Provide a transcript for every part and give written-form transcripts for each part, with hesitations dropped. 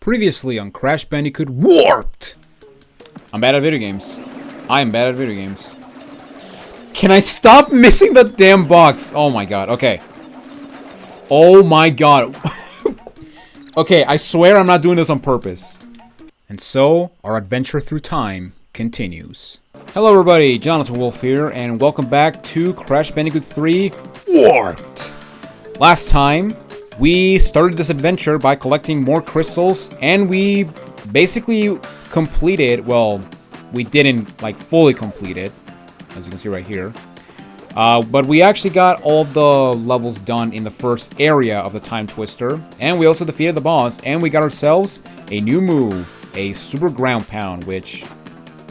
Previously on Crash Bandicoot Warped! I'm bad at video games. I am bad at video games. Can I stop missing the damn box? Oh my god, okay. Oh my god. Okay, I swear I'm not doing this on purpose. And so, our adventure through time continues. Hello everybody, Jonathan Wolf here, and welcome back to Crash Bandicoot 3 Warped! Last time, we started this adventure by collecting more crystals, and we basically completed, well, we didn't, like, fully complete it, as you can see right here. But we actually got all of the levels done in the first area of the Time Twister, and we also defeated the boss, and we got ourselves a new move, a Super Ground Pound, which,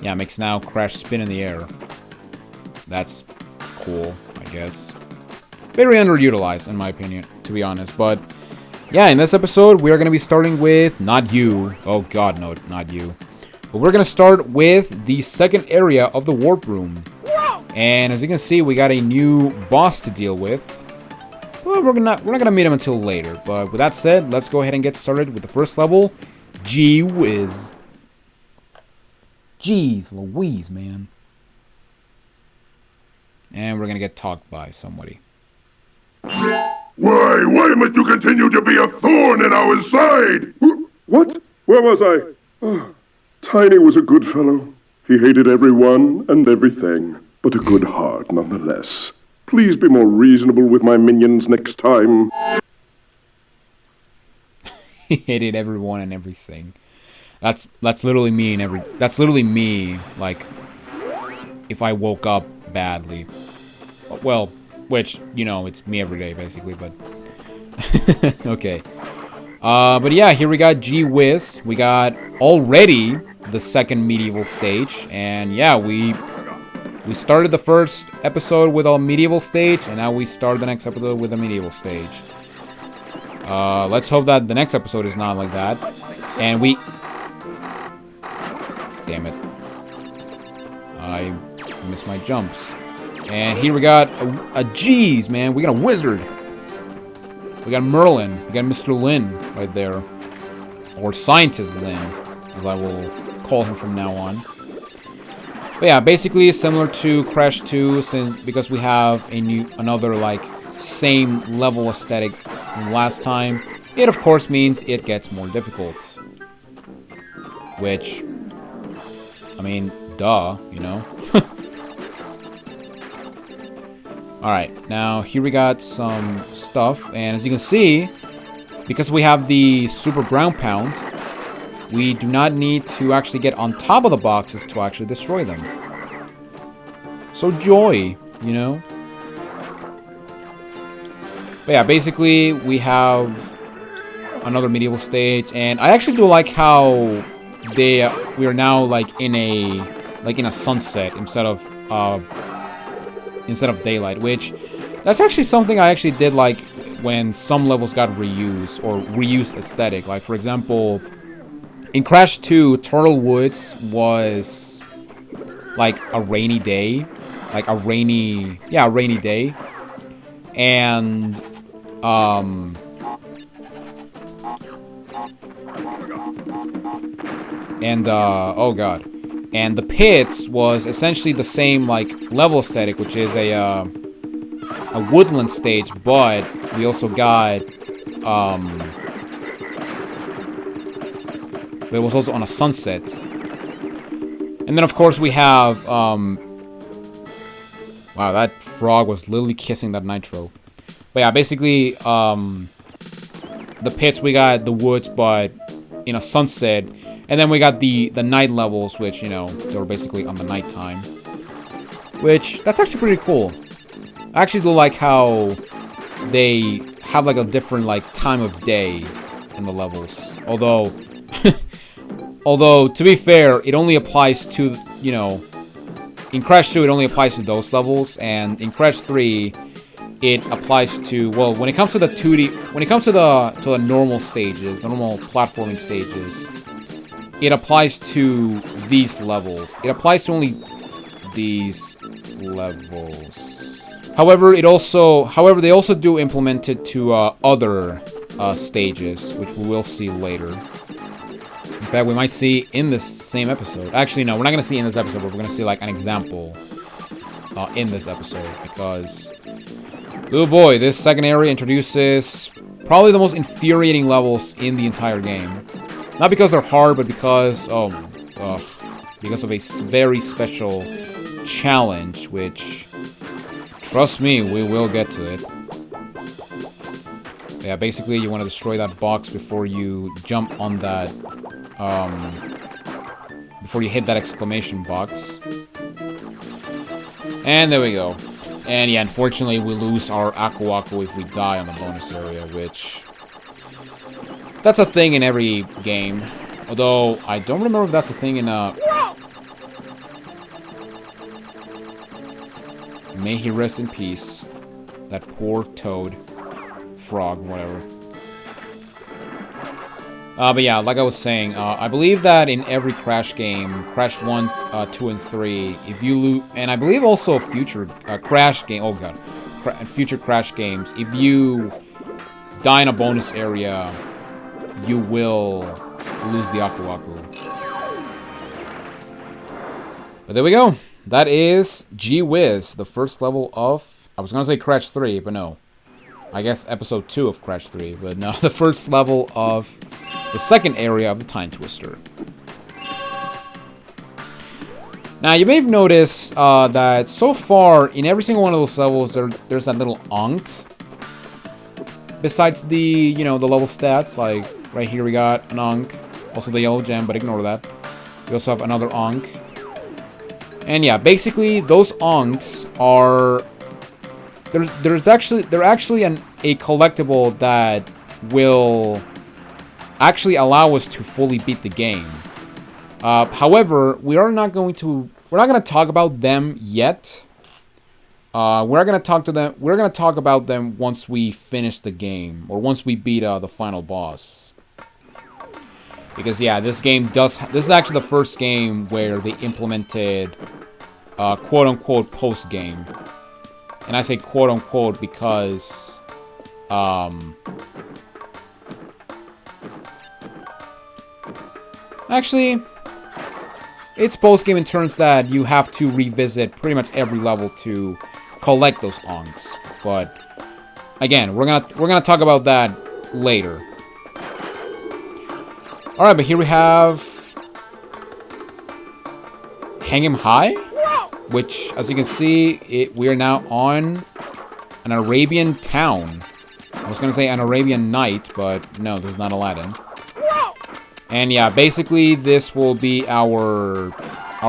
yeah, makes now Crash spin in the air. That's cool, I guess. Very underutilized, in my opinion, to be honest. But, yeah, in this episode, we are going to be starting with, not you. Oh, God, no, not you. But we're going to start with the second area of the Warp Room. And as you can see, we got a new boss to deal with. Well, we're not going to meet him until later. But with that said, let's go ahead and get started with the first level. Gee whiz. Jeez Louise, man. And we're going to get talked by somebody. Why must you continue to be a thorn in our side? What? Where was I? Oh, Tiny was a good fellow. He hated everyone and everything, but a good heart nonetheless. Please be more reasonable with my minions next time. He hated everyone and everything. That's literally me that's literally me, like, if I woke up badly. Well, which, you know, it's me every day, basically, but... okay. But yeah, here we got Gee Whiz. We got already the second medieval stage. And yeah, we started the first episode with a medieval stage, and now we start the next episode with a medieval stage. Let's hope that the next episode is not like that. And we... Damn it. I missed my jumps. And here we got a G's, man. We got a wizard. We got Merlin. We got Mr. Lin right there. Or Scientist Lin, as I will call him from now on. But yeah, basically similar to Crash 2, because we have another, like, same level aesthetic from last time. It, of course, means it gets more difficult. Which, I mean, duh, you know? Alright, now here we got some stuff, and as you can see, because we have the Super Ground Pound, we do not need to actually get on top of the boxes to actually destroy them. So joy, you know? But yeah, basically we have another medieval stage, and I actually do like how we are now like in a sunset instead of daylight, which that's actually something I actually did like when some levels got reused or reused aesthetic. Like, for example, in Crash 2, Turtle Woods was like a rainy day, like a rainy day, and oh god. And the pits was essentially the same, like, level aesthetic, which is a woodland stage, but we also got, but it was also on a sunset. And then, of course, we have, wow, that frog was literally kissing that nitro. But yeah, basically, the pits, we got the woods, but in a sunset. And then we got the night levels, which, you know, they were basically on the nighttime. Which, that's actually pretty cool. I actually do like how they have, like, a different, like, time of day in the levels. Although, to be fair, it only applies to, you know, in Crash 2, it only applies to those levels. And in Crash 3, it applies to, well, when it comes to the 2D, when it comes to the normal stages, the normal platforming stages, it applies to these levels. It applies to only these levels. However, they also do implement it to other stages, which we will see later. In fact, we might see in this same episode. Actually, no, we're not going to see in this episode, but we're going to see like an example in this episode. Because, oh boy, this second area introduces probably the most infuriating levels in the entire game. Not because they're hard, but because, because of a very special challenge, which, trust me, we will get to it. Yeah, basically you want to destroy that box before you jump on that, before you hit that exclamation box. And there we go. And yeah, unfortunately we lose our Aku Aku if we die on the bonus area, which... that's a thing in every game. Although, I don't remember if that's a thing in, may he rest in peace. That poor toad. Frog, whatever. But yeah, like I was saying, I believe that in every Crash game, Crash 1, 2, and 3, if you lose... and I believe also future Crash game... oh god. Future Crash games, if you die in a bonus area, you will lose the Aku Aku. But there we go. That is Gee Whiz, the first level of... I was gonna say Crash 3, but no. I guess episode 2 of Crash 3, but no, the first level of the second area of the Time Twister. Now, you may have noticed that so far, in every single one of those levels, there's that little Ankh. Besides the, you know, the level stats, like right here we got an Ankh, also the yellow gem, but ignore that. We also have another Ankh. And yeah, basically, those Ankhs are... They're actually a collectible that will actually allow us to fully beat the game. However, we're not going to talk about them yet. We're going to talk about them once we finish the game, or once we beat the final boss. Because yeah, this is actually the first game where they implemented quote-unquote post-game. And I say quote-unquote because, actually, it's post-game in terms that you have to revisit pretty much every level to collect those Ankhs. But, again, we're gonna talk about that later. Alright, but here we have... Hang Him High? Which, as you can see, we are now on an Arabian town. I was going to say an Arabian night, but no, this is not Aladdin. And yeah, basically this will be our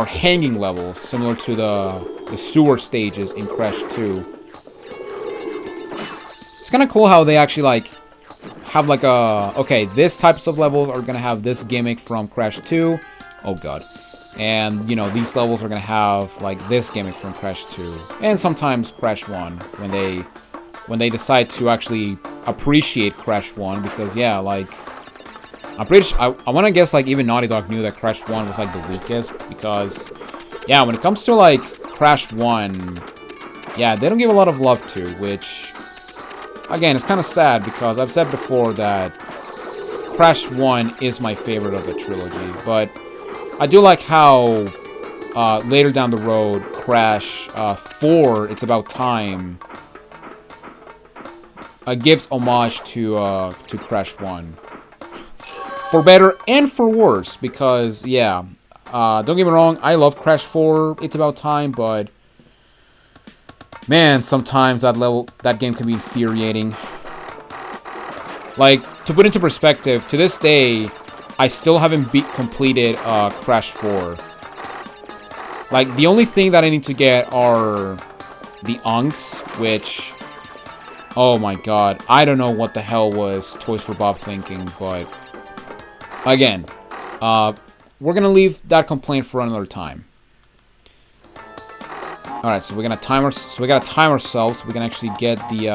hanging level, similar to the sewer stages in Crash 2. It's kind of cool how they actually like have like a... okay, this types of levels are going to have this gimmick from Crash 2. Oh god. And, you know, these levels are going to have, like, this gimmick from Crash 2. And sometimes Crash 1, when they decide to actually appreciate Crash 1. Because, yeah, like, I'm pretty sure, I want to guess, like, even Naughty Dog knew that Crash 1 was, like, the weakest. Because, yeah, when it comes to, like, Crash 1, yeah, they don't give a lot of love to. Which, again, it's kind of sad because I've said before that Crash 1 is my favorite of the trilogy. But... I do like how later down the road, Crash 4, It's About Time, gives homage to Crash 1. For better and for worse, because, yeah, don't get me wrong, I love Crash 4, It's About Time, but, man, sometimes that game can be infuriating. Like, to put into perspective, to this day... I still haven't completed Crash 4. Like, the only thing that I need to get are the Ankhs, which... oh my god. I don't know what the hell was Toys for Bob thinking, but... again, we're gonna leave that complaint for another time. Alright, so we're gonna we gotta time ourselves so we can actually get the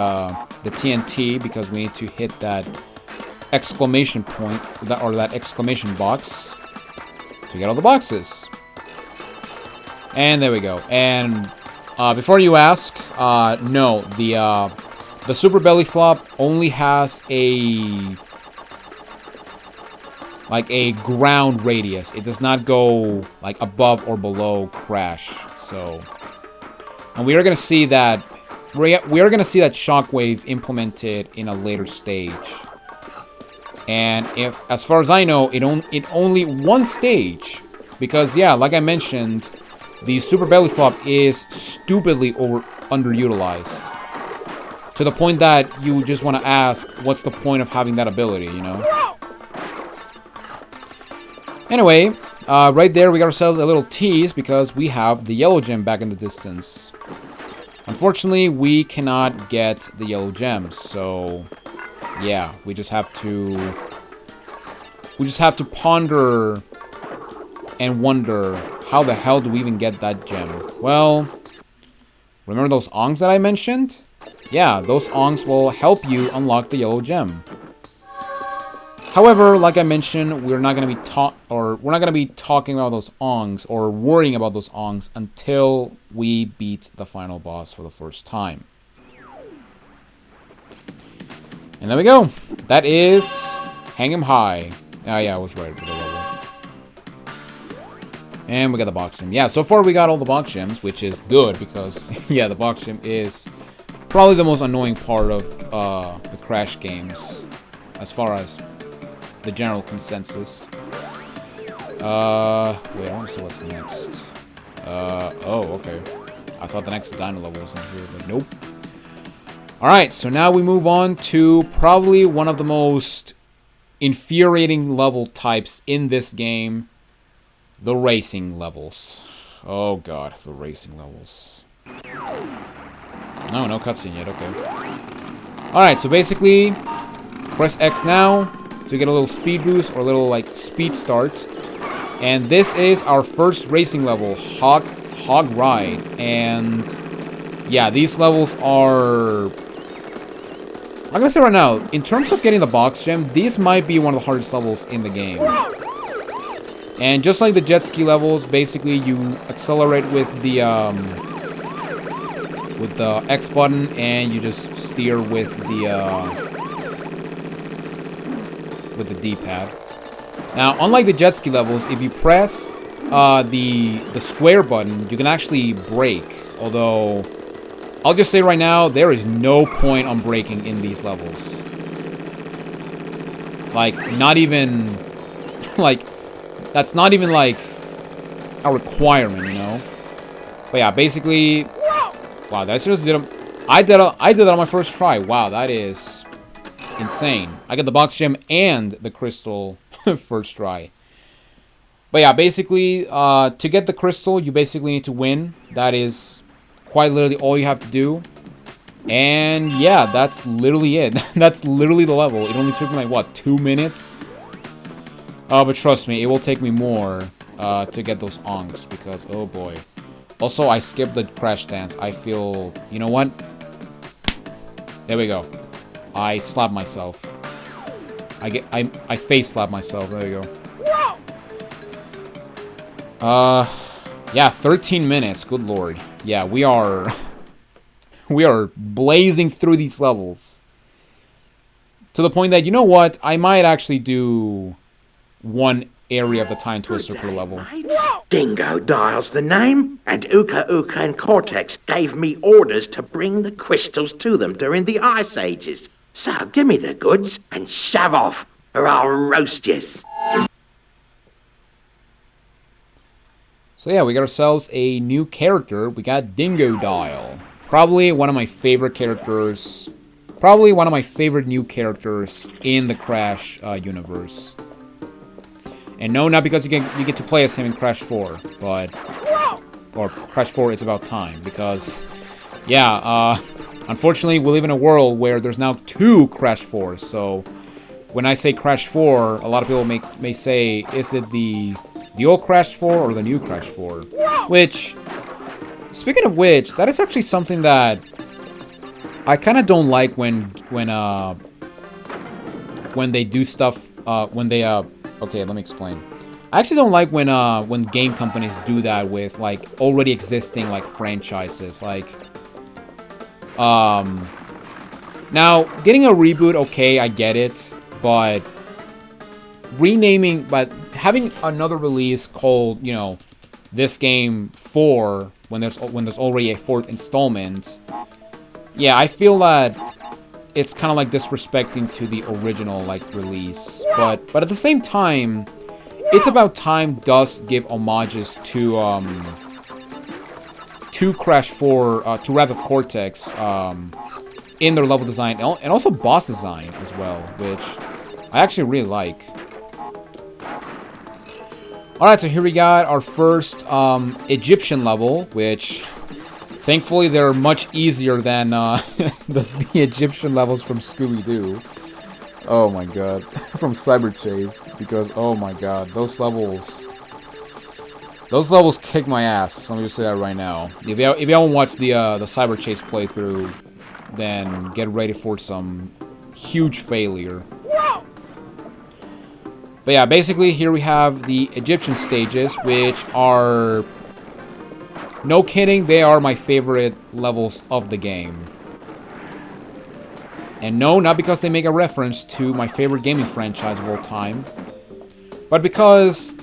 TNT, because we need to hit that... exclamation point, or that exclamation box to get all the boxes. And there we go. And before you ask, no, the Super Belly Flop only has a like a ground radius. It does not go like above or below crash. So, and we are gonna see that we are gonna see that shockwave implemented in a later stage. And if, as far as I know, it only one stage, because yeah, like I mentioned, the super belly flop is stupidly underutilized. To the point that you just want to ask, what's the point of having that ability, you know? Anyway, right there we got ourselves a little tease because we have the yellow gem back in the distance. Unfortunately, we cannot get the yellow gems, so yeah, we just have to ponder and wonder, how the hell do we even get that gem? Well, remember those ongs that I mentioned? Yeah, those ongs will help you unlock the yellow gem. However, like I mentioned, we're not gonna be talking about those ongs or worrying about those ongs until we beat the final boss for the first time. And there we go. That is Hang 'em High. Ah, yeah, I was right with the level. And we got the box gem. Yeah, so far we got all the box gems, which is good because yeah, the box gem is probably the most annoying part of the Crash games, as far as the general consensus. Wait, I want to see what's next. Oh, okay. I thought the next dino level was in here, but nope. Alright, so now we move on to probably one of the most infuriating level types in this game. The racing levels. Oh god, the racing levels. No cutscene yet, okay. Alright, so basically, press X now to get a little speed boost or a little, like, speed start. And this is our first racing level, Hog Ride. And, yeah, these levels are... I'm gonna say right now, in terms of getting the box gem, these might be one of the hardest levels in the game. And just like the jet ski levels, basically you accelerate with the X button, and you just steer with the D-pad. Now, unlike the jet ski levels, if you press the square button, you can actually brake. Although, I'll just say right now, there is no point on braking in these levels. Like, not even, like, that's not even, like, a requirement, you know? But yeah, basically, wow, that seriously did I did that on my first try. Wow, that is insane. I got the box gem and the crystal first try. But yeah, basically, to get the crystal, you basically need to win. That is quite literally all you have to do. And yeah, that's literally it. That's literally the level. It only took me, like, what, 2 minutes? But trust me, it will take me more to get those ongs, because, oh boy. Also, I skipped the crash dance. I feel, you know what? There we go. I slapped myself. I face slapped myself. There you go. Yeah, 13 minutes. Good lord. Yeah, we are blazing through these levels. To the point that, you know what? I might actually do one area of the Time Twister per level. Dingodile's the name, and Uka Uka and Cortex gave me orders to bring the crystals to them during the Ice Ages. So give me the goods and shove off, or I'll roast yous. So yeah, we got ourselves a new character. We got Dingodile. Probably one of my favorite characters. Probably one of my favorite new characters in the Crash universe. And no, not because you get to play as him in Crash 4, but... Or Crash 4, It's About Time, because... Yeah, unfortunately, we live in a world where there's now 2 Crash 4s, so... When I say Crash 4, a lot of people may say, is it the old Crash 4 or the new Crash 4? Which... Speaking of which, that is actually something that... I kind of don't like when they do stuff, when they, okay, let me explain. I actually don't like when game companies do that with, like, already existing, like, franchises. Like, now, getting a reboot, okay, I get it, but renaming, but having another release called, you know, this game 4 when there's already a 4th installment. Yeah, I feel that it's kind of like disrespecting to the original like release, but at the same time, It's About Time does give homages to Crash 4, to Wrath of Cortex, in their level design and also boss design as well, which I actually really like. Alright, so here we got our first Egyptian level, which thankfully they're much easier than the Egyptian levels from Scooby-Doo. Oh my god. From Cyber Chase, because oh my god, those levels kick my ass. Let me just say that right now. If you haven't watched the Cyber Chase playthrough, then get ready for some huge failure. But yeah, basically here we have the Egyptian stages, which are, no kidding, they are my favorite levels of the game. And no, not because they make a reference to my favorite gaming franchise of all time, but because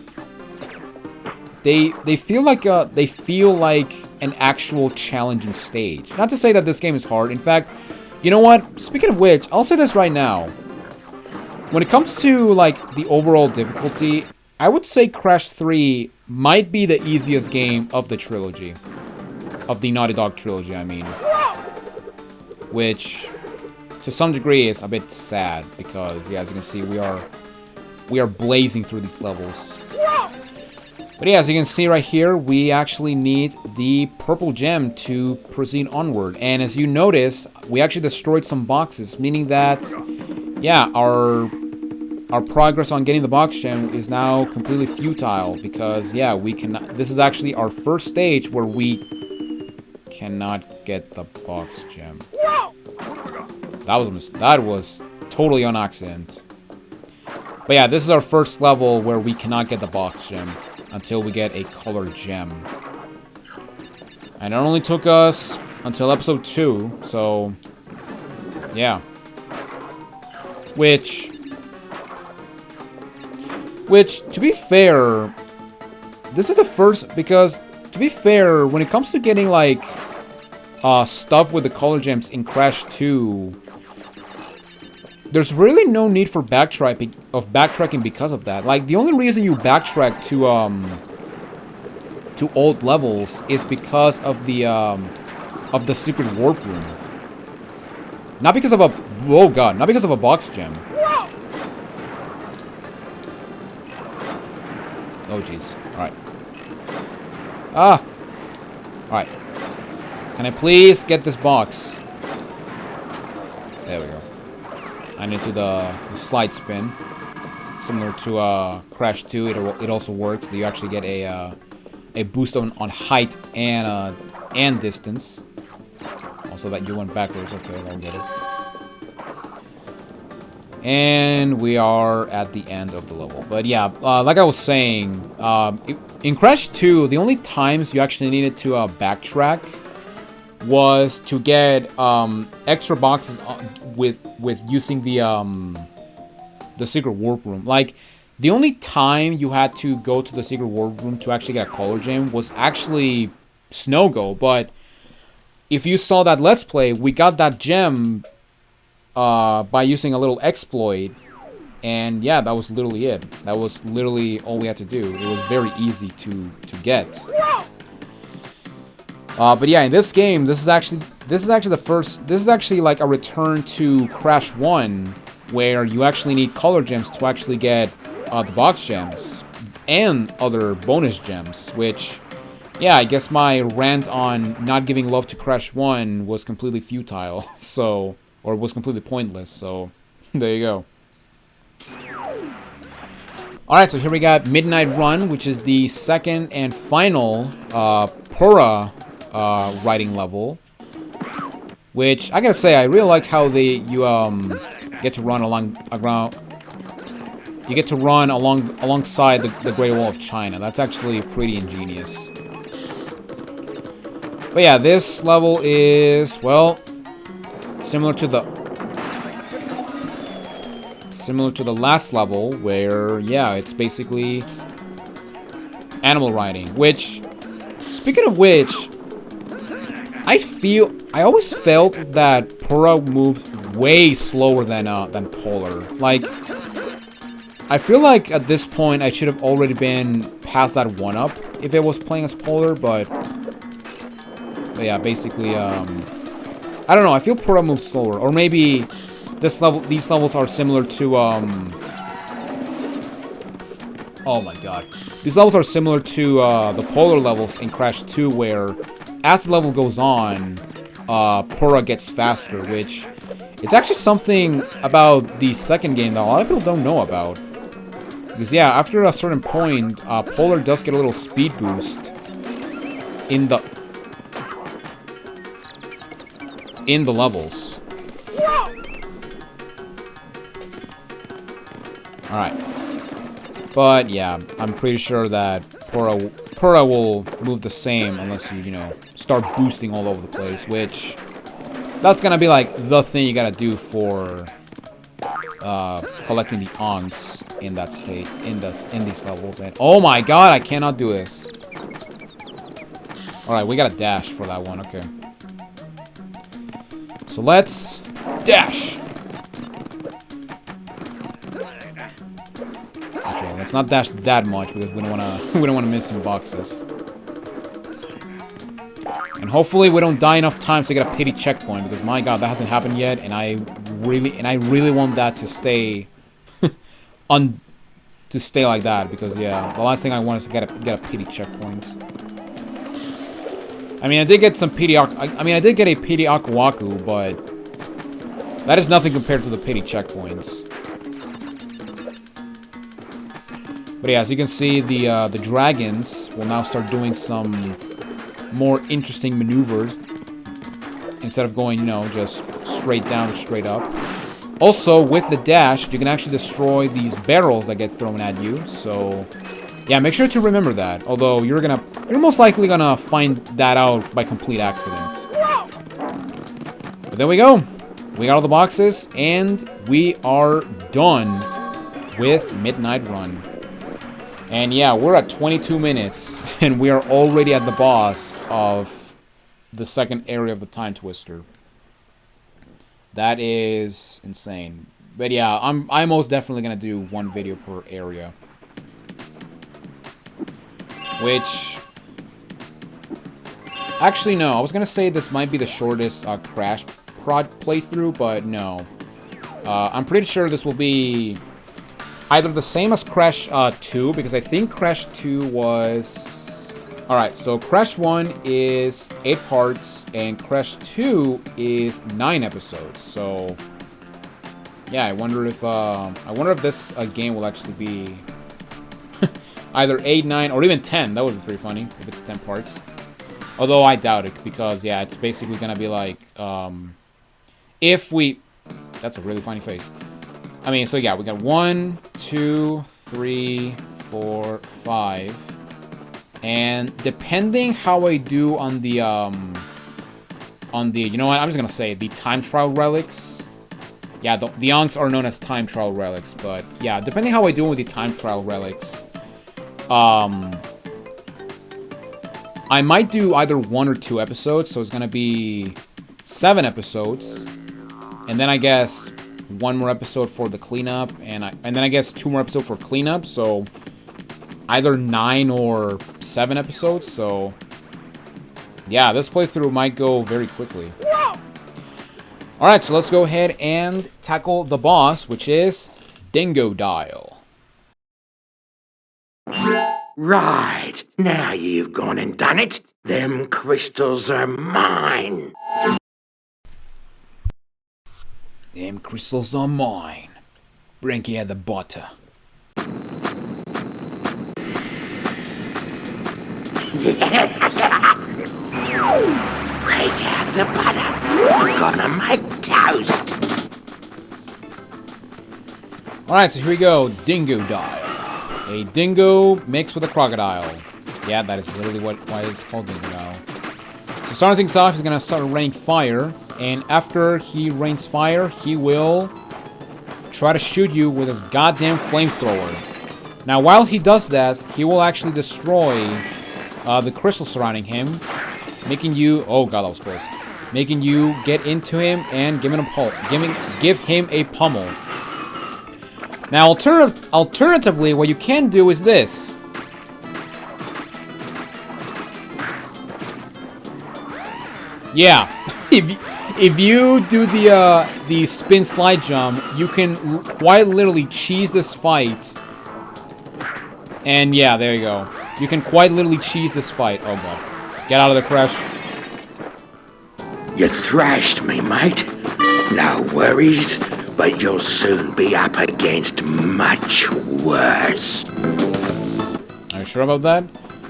they feel like an actual challenging stage. Not to say that this game is hard. In fact, you know what? Speaking of which, I'll say this right now. When it comes to like the overall difficulty, I would say Crash 3 might be the easiest game of the trilogy, of the Naughty Dog trilogy, I mean. Which, to some degree, is a bit sad because, yeah, as you can see, we are blazing through these levels. But yeah, as you can see right here, we actually need the purple gem to proceed onward. And as you notice, we actually destroyed some boxes, meaning that, yeah, our progress on getting the box gem is now completely futile because, yeah, we cannot. This is actually our first stage where we cannot get the box gem. That was totally on accident. But yeah, this is our first level where we cannot get the box gem until we get a colored gem. And it only took us until episode 2, so yeah. Which, to be fair, this is the first, because, to be fair, when it comes to getting, like, stuff with the color gems in Crash 2, there's really no need for backtracking because of that. Like, the only reason you backtrack to old levels is because of the secret warp room. Not because of a, oh god, not because of a box gem. Oh jeez. Alright. Ah! Alright. Can I please get this box? There we go. I need to the slide spin. Similar to Crash 2, it also works. You actually get a boost on height and distance. Also that you went backwards. Okay, I'll get it. And we are at the end of the level. But yeah, like I was saying, in Crash 2, the only times you actually needed to backtrack was to get extra boxes with using the secret warp room. Like, the only time you had to go to the secret warp room to actually get a color gem was actually Snow Go. But if you saw that Let's Play, we got that gem by using a little exploit, and yeah, that was literally it. That was literally all we had to do. It was very easy to get. But yeah, in this game, this is actually like a return to Crash 1, where you actually need color gems to actually get the box gems and other bonus gems, which, yeah, I guess my rant on not giving love to Crash 1 was completely futile, so, or was completely pointless, so there you go. Alright, so here we got Midnight Run, which is the second and final Pura riding level, which I gotta say, I really like how you get to run alongside the Great Wall of China. That's actually pretty ingenious. But yeah, this level is, well, similar to similar to the last level, where, yeah, it's basically animal riding. Which, speaking of which, I always felt that Pura moved way slower than Polar. Like, I feel like at this point I should have already been past that 1-up if I was playing as Polar, but yeah, basically, I don't know, I feel Pura moves slower, or maybe these levels are similar to, oh my god. These levels are similar to, the Polar levels in Crash 2, where as the level goes on, Pura gets faster, which, it's actually something about the second game that a lot of people don't know about. Because, yeah, after a certain point, Polar does get a little speed boost in the levels. Alright. But, yeah, I'm pretty sure that Pura will move the same unless you, you know, start boosting all over the place, which that's gonna be like the thing you gotta do for collecting the onks in that state, in these levels. And oh my god, I cannot do this. Alright, we got a dash for that one, okay. So let's dash. Okay, let's not dash that much because we don't wanna miss some boxes. And hopefully we don't die enough times to get a pity checkpoint, because my god, that hasn't happened yet, and I really want that to stay to stay like that, because yeah, the last thing I want is to get a pity checkpoint. I mean, I did get some pity I did get a pity Akuaku, but that is nothing compared to the pity checkpoints. But yeah, as you can see, the dragons will now start doing some more interesting maneuvers instead of going, you know, just straight down or straight up. Also, with the dash, you can actually destroy these barrels that get thrown at you. So, yeah, make sure to remember that. Although you're most likely gonna find that out by complete accident. But there we go. We got all the boxes, and we are done with Midnight Run. And yeah, we're at 22 minutes, and we are already at the boss of the second area of the Time Twister. That is insane. But yeah, I'm most definitely gonna do one video per area. Which, actually no, I was gonna say this might be the shortest Crash prod playthrough, but no. I'm pretty sure this will be either the same as Crash 2, because I think Crash 2 was... Alright, so Crash 1 is 8 parts, and Crash 2 is 9 episodes. So, yeah, I wonder if this game will actually be either 8, 9, or even 10. That would be pretty funny if it's 10 parts. Although I doubt it, because, yeah, it's basically gonna be like, if we... That's a really funny face. I mean, so yeah, we got 1, 2, 3, 4, 5. And depending how I do on the, you know what, I'm just gonna say, the time trial relics. Yeah, the onks are known as time trial relics, but yeah, depending how I do with the time trial relics, I might do either 1 or 2 episodes, so it's gonna be 7 episodes. And then I guess 1 more episode for the cleanup, and then I guess 2 more episodes for cleanup, so either 9 or 7 episodes, so yeah, this playthrough might go very quickly. Alright, so let's go ahead and tackle the boss, which is Dingodile. Right, now you've gone and done it. Them crystals are mine. Them crystals are mine. Bring here the butter. Break out the butter. I'm gonna make toast. Alright, so here we go. Dingodile. A dingo mixed with a crocodile. Yeah, that is literally why it's called Dingodile. So starting things off, he's gonna start raining fire. And after he rains fire, he will try to shoot you with his goddamn flamethrower. Now, while he does that, he will actually destroy the crystal surrounding him, making you... Oh god, that was close. Making you get into him and give him a pummel. Now, alternatively, what you can do is this. Yeah, if you do the spin slide jump, you can quite literally cheese this fight. And yeah, there you go. You can quite literally cheese this fight. Oh god, get out of the Crash. You thrashed me, mate. No worries, but you'll soon be up against much worse. Are you sure about that?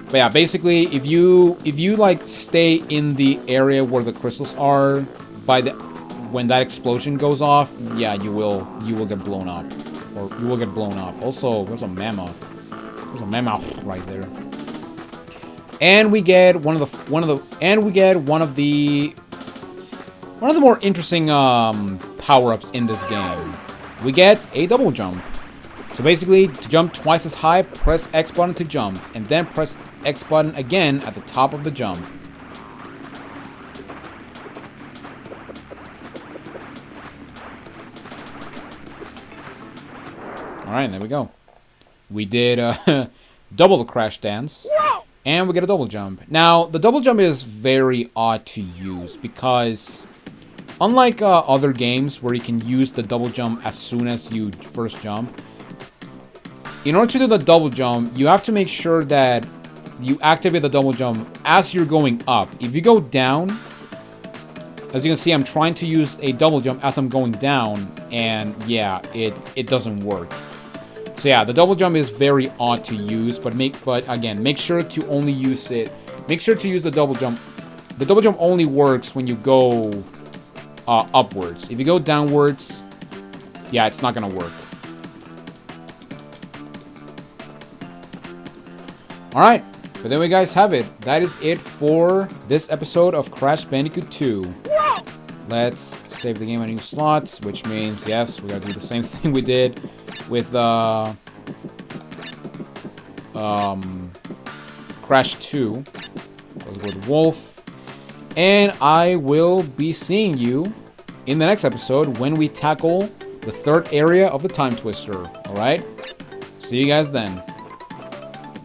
But yeah, basically, if you like stay in the area where the crystals are, when that explosion goes off, yeah, you will get blown up, or you will get blown off. Also, there's a mammoth. There's a mammoth right there. And we get one of the more interesting power-ups in this game. We get a double jump. So basically, to jump twice as high, press X button to jump, and then press X button again at the top of the jump. Alright, there we go. We did double the crash dance, and we get a double jump. Now, the double jump is very odd to use, because unlike other games where you can use the double jump as soon as you first jump, in order to do the double jump, you have to make sure that you activate the double jump as you're going up. If you go down, as you can see, I'm trying to use a double jump as I'm going down, and yeah, it doesn't work. So yeah, the double jump is very odd to use, but again, make sure to only use it. Make sure to use the double jump. The double jump only works when you go upwards. If you go downwards, yeah, it's not gonna work. Alright, but there we guys have it. That is it for this episode of Crash Bandicoot 2. Let's save the game on new slots, which means, yes, we gotta do the same thing we did with Crash 2. Let's go with Wolf. And I will be seeing you in the next episode when we tackle the third area of the Time Twister. Alright? See you guys then.